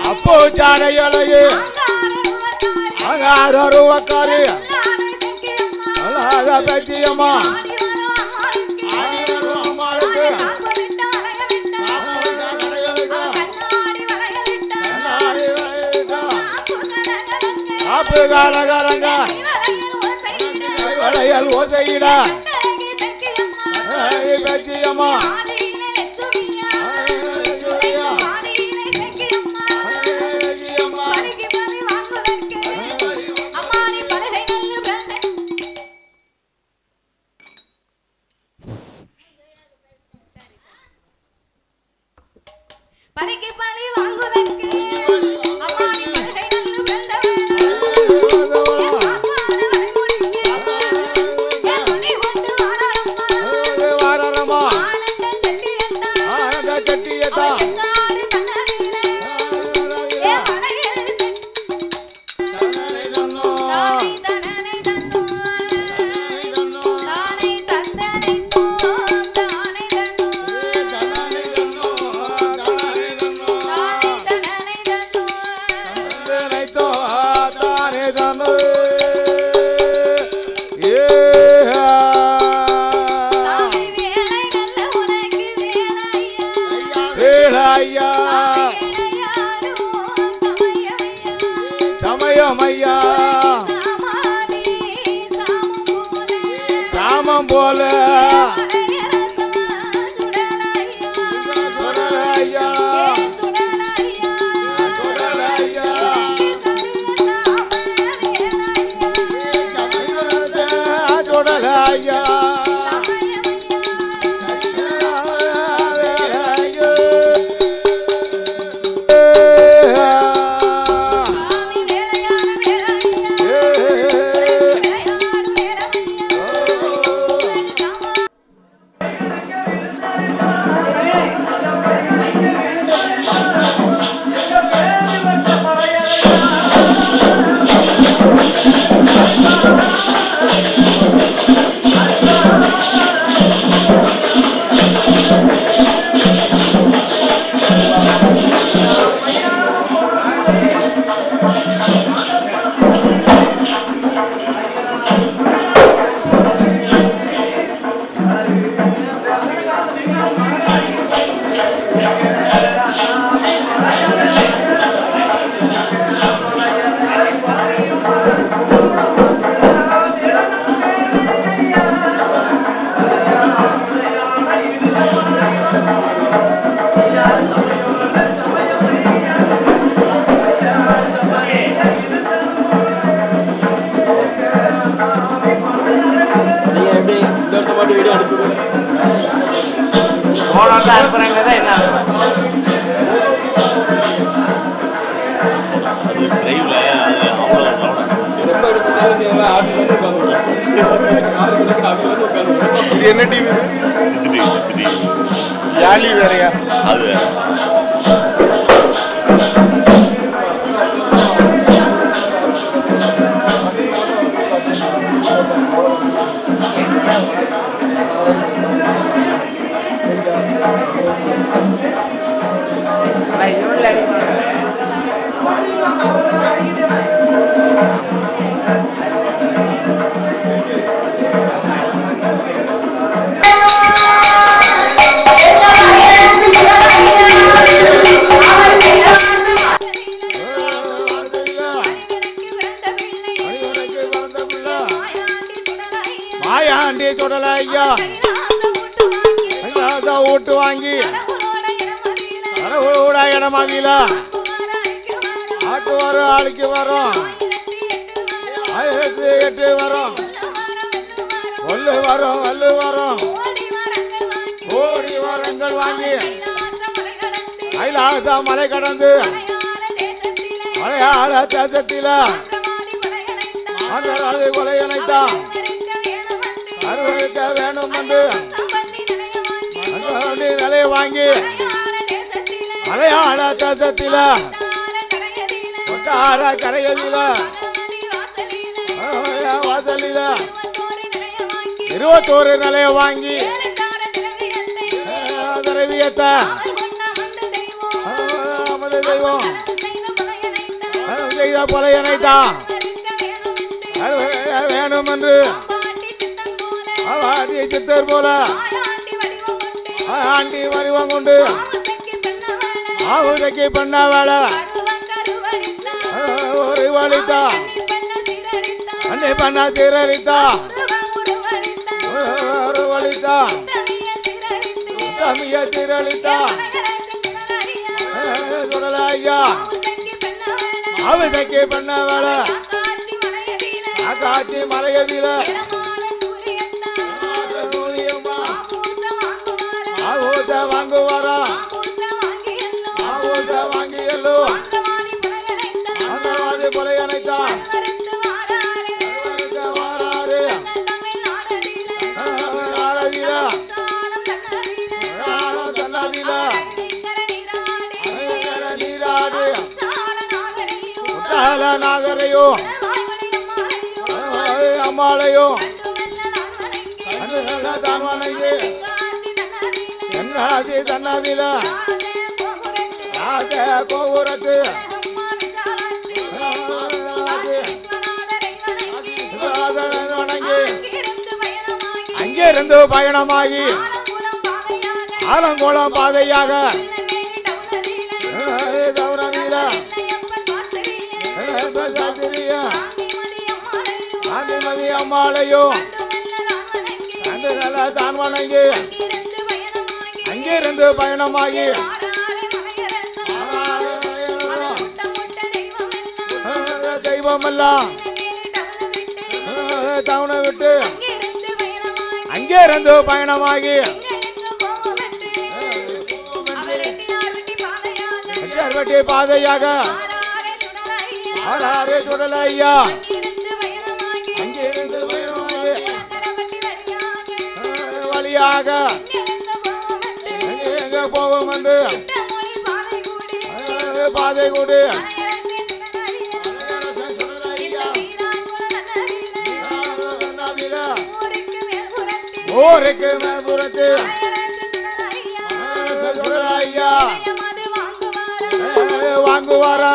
அப்போ சாடையலையே அங்காரு வக்காரு அழகா பத்தியம்மா காப்பு காலகாரங்க வளையல் ஓசையிடா பத்தியம்மா பலிக்கு பலி வாங்குவதற்கு அம்மானி பலகை நல்லு பிறந்தவன் வாரம்மா ஆனந்த சட்டியத்தா சமயமையா சாமம் போல சுடலையா இது என்ன டிவி? யாலி வேறையா? அது மாயாண்டி சுடல ஐயா ஓட்டு வாங்கி இடமாதில ஆட்டு வரும் ஆளுக்கு வரும் 1008 வரும் கொல்லு வரும் வல்லு வரும் கோடி வரங்கள் வாங்கி கைலாச மலை கடந்து மலையாள தேசத்தில கொலை இணைத்தான் அறுவடைக்க வேணும் என்று நிலையை வாங்கி மலையாள தேசத்தில கொட்டார கரையில வாசலில 21 நிலையை வாங்கி திரவியத்தை தெய்வம் செய்த கொலை இணைத்தான் வேணும் என்று சித்தர் போல ஆண்டி வடிவம் கொண்டு ஆவுதைக்கு பண்ண வேலை ஒரு வலித்தா அன்னை பண்ண சீரழித்தா ஒரு வலித்தா தமிழ சீரழித்தா சொல்லல ஐயா ஆவுதைக்கு பண்ண வேலை காட்சி மலையதில வாங்குவாரா வாங்கி எல்லோ அந்தவாதி கொலை அணைத்தான் நாகரையோ அம்மாளையோ தான் வணங்கி தென்னாசி தன்னாதில கோபுரத்து வணங்கி அங்கிருந்து பயணமாகி ஆலங்குளம் பாதையாக காந்திமதி அம்மாளையோ தான் வணங்கி அங்கிருந்து பயணமாகி தெய்வம் எல்லாம் தவணை விட்டு அங்கிருந்து பயணமாகி வெட்டி பாதையாக ஆறாரே சுடல ஐயா அங்கிருந்து பயணமாகி வழியாக எங்க போவோம் என்று பாதை கூடு ஊருக்கு மேல்புறத்து ஐயா வாங்குவாரா